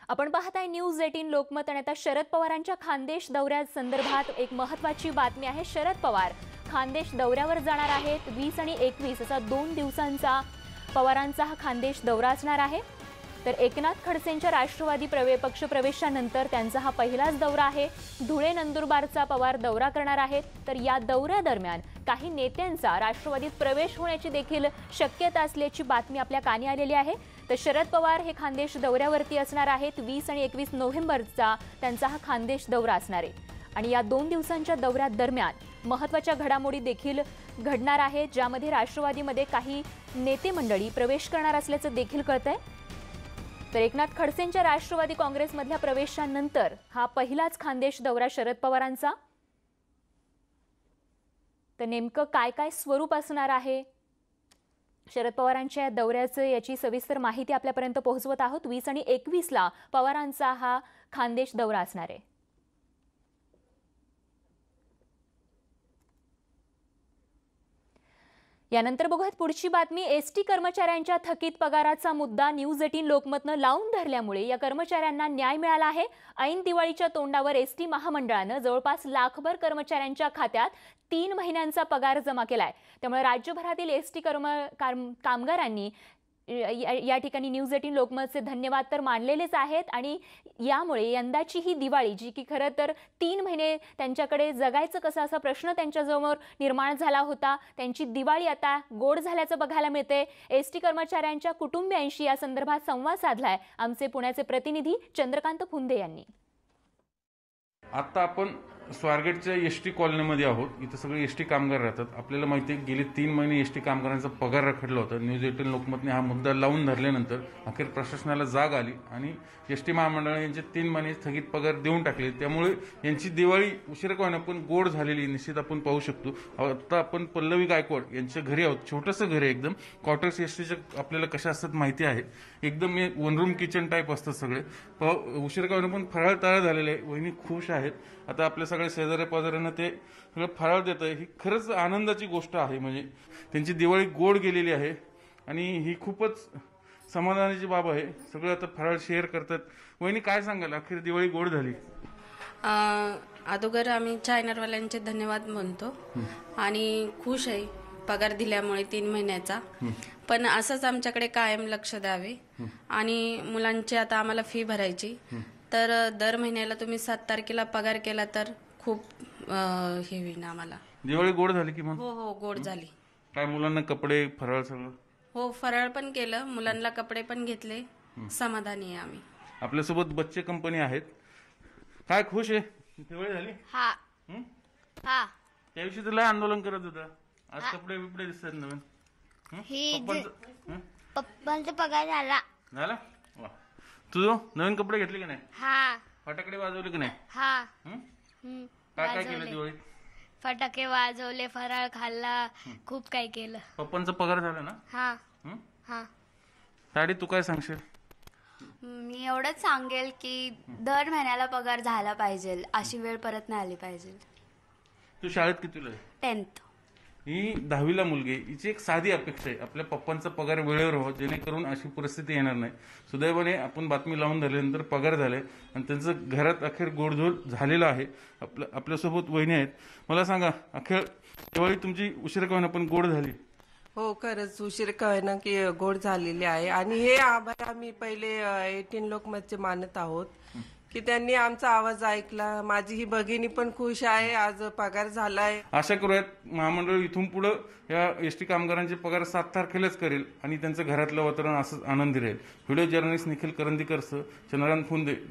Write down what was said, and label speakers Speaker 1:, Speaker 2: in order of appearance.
Speaker 1: आपण पाहताय न्यूज 18 लोकमत आणि आता शरद पवारांच्या खानदेश दौऱ्यासंदर्भात एक महत्त्वाची बातमी आहे। शरद पवार खानदेश दौऱ्यावर जाणार आहेत। 20 आणि 21 असा 2 दिवसांचा पवारांचा हा खानदेश दौरा असणार आहे। तर एकनाथ खडसेंच्या राष्ट्रवादी पक्ष प्रवेशानंतर त्यांचा हा पहिलाच दौरा आहे। धुळे नंदुरबारचा पवार दौरा करणार आहेत। तर या दौऱ्यादरम्यान काही नेत्यांचा राष्ट्रवादीत प्रवेश होण्याची देखील शक्यता असल्याची बातमी आपल्या कानी आलेली आहे। तर शरद पवार हे खानदेश दौऱ्यावरती असणार आहेत। 20 आणि 21 नोव्हेंबरचा त्यांचा हा खानदेश दौरा असणार आहे आणि या 2 दिवसांच्या दौऱ्यादरम्यान महत्त्वाच्या घडामोडी देखील घडणार आहेत, ज्यामध्ये राष्ट्रवादीमध्ये काही नेते मंडळी प्रवेश करणार असल्याचं देखील कळतंय। तर एकनाथ खडसेंच्या राष्ट्रवादी काँग्रेसमधल्या प्रवेशानंतर हा पहिलाच खानदेश दौरा शरद पवारांचा। तर नेमकं काय काय स्वरूप असणार आहे शरद पवारांच्या या दौऱ्याचं याची सविस्तर माहिती आपल्यापर्यंत पोहोचवत आहोत। 20 आणि 21 ला पवारांचा हा खानदेश दौरा असणार आहे। यानंतर बघूयात पुढची बातमी। एसटी कर्मचाऱ्यांच्या थकीत पगाराचा मुद्दा न्यूज 18 लोकमतनं लावून धरल्यामुळे या कर्मचाऱ्यांना न्याय मिळाला आहे। ऐन दिवाळीच्या तोंडावर एसटी महामंडळानं जवळपास लाखभर कर्मचाऱ्यांच्या खात्यात 3 महिन्यांचा पगार जमा केलाय। त्यामुळे राज्यभरातील एसटी कामगारांनी या ठिकाणी न्यूज 18 लोकमतचे धन्यवाद तर मानलेलेच आहेत आणि यामुळे यंदाची ही दिवाळी जी की खरं तर 3 महिने त्यांच्याकडे जगायचं कसं असा प्रश्न त्यांच्यासमोर निर्माण झाला होता, त्यांची दिवाळी आता गोड झाल्याचं बघायला मिळते। एसटी कर्मचाऱ्यांच्या कुटुंबियांशी या संदर्भात संवाद साधलाय आमचे पुण्याचे प्रतिनिधी चंद्रकांत फुंदे यांनी।
Speaker 2: आता आपण स्वारगेटच्या एसटी कॉलनीमध्ये आहोत। इथं सगळे एसटी कामगार राहतात। आपल्याला माहिती आहे गेले 3 महिने एसटी कामगारांचा पगार रखडला होता। न्यूज 18 लोकमतने हा मुद्दा लावून धरल्यानंतर अखेर प्रशासनाला जाग आली आणि एसटी महामंडळाने यांचे 3 महिने स्थगित पगार देऊन टाकले। त्यामुळे यांची दिवाळी उशिरा का होईना पण गोड झालेली निश्चित आपण पाहू शकतो। आता आपण पल्लवी गायकवाड यांच्या घरी आहोत। छोटंसं घर आहे एकदम, क्वार्टर्स एसटीचे आपल्याला कशा असतात माहिती आहे। एकदम 1 रूम किचन टाईप असतं सगळे। उशिरा का होईना पण फराळ तयार झालेले आहे। वहिनी खुश आहेत। आता आपल्या सगळ्या शेजाऱ्या पाजाऱ्यांना ते सगळं फराळ देत आहे। ही खरंच आनंदाची गोष्ट आहे। म्हणजे त्यांची दिवाळी गोड गेलेली आहे आणि ही खूपच समाधानाची बाब आहे। सगळं आता फराळ शेअर करतात। वहिनी काय सांगाल, अखेर दिवाळी गोड झाली?
Speaker 3: अगोदर आम्ही चायनरवाल्यांचे धन्यवाद म्हणतो आणि खुश आहे पगार दिल्यामुळे 3 महिन्याचा। पण असंच आमच्याकडे कायम लक्ष द्यावे आणि मुलांची आता आम्हाला फी भरायची, तर दर महिन्याला तुम्ही 7 तारखेला पगार केला तर खूप हे होईल आम्हाला।
Speaker 2: दिवाळी गोड झाली की मग?
Speaker 3: हो गोड झाली।
Speaker 2: काय मुलांना कपडे फराळ सगळं?
Speaker 3: हो फराळ पण केलं, मुलांना कपडे पण घेतले, समाधानी आहे आम्ही।
Speaker 2: आपल्यासोबत बच्चे कंपनी आहेत। काय खुश आहे? दिवाळी झाली?
Speaker 4: हा हा
Speaker 2: त्याविषयी तुला आंदोलन करत होता, आज कपडे बिपडे दिसतात नवीन।
Speaker 4: पप्पांचा पगार झाला।
Speaker 2: वा, तुझं नवीन कपडे घेतले की नाही?
Speaker 4: हा
Speaker 2: फटाकडे वाजवले की नाही?
Speaker 4: हा
Speaker 2: काय काय केलं दिवाळीत?
Speaker 4: फटाके वाजवले, फराळ खाल्ला, खूप काही केलं।
Speaker 2: पप्पांचा पगार झाला ना?
Speaker 4: हा हा
Speaker 2: साडी तू काय सांगशील?
Speaker 5: मी एवढंच सांगेल की दर महिन्याला पगार झाला पाहिजे, अशी वेळ परत नाही आली पाहिजे।
Speaker 2: तू शाळेत कितीला आहे?
Speaker 5: 10th।
Speaker 2: ही 10वीला मुलगी, हिची एक साधी अपेक्षा आहे आपल्या पप्पांचा पगार वेळेवर हो, जेणेकरून अशी परिस्थिती येणार नाही। सुदैवाने आपण बातमी लावून धरल्यानंतर पगार झाले आणि त्यांचं घरात अखेर गोडधोड झालेलं आहे। आपल्यासोबत वहिनी आहेत। मला सांगा, अखेर दिवाळी तुमची उशिरा का होईना पण गोड झाली?
Speaker 6: हो खरंच उशीर कळना की गोड झालेली आहे आणि हे आभार आम्ही पहिले 18 लोकमतचे मानत आहोत की त्यांनी आमचा आवाज ऐकला। माझी ही भगिनी पण खुश आहे, आज पगार झालाय।
Speaker 2: आशा करूयात महामंडळ इथून पुढे या एसटी कामगारांचे पगार 7 तारखेलाच करेल आणि त्यांचं घरातलं वातावरण असंच आनंदी राहील। व्हिडिओ जर्नलिस्ट निखिल करंदीकरसह चंद्रकांत फुंदे।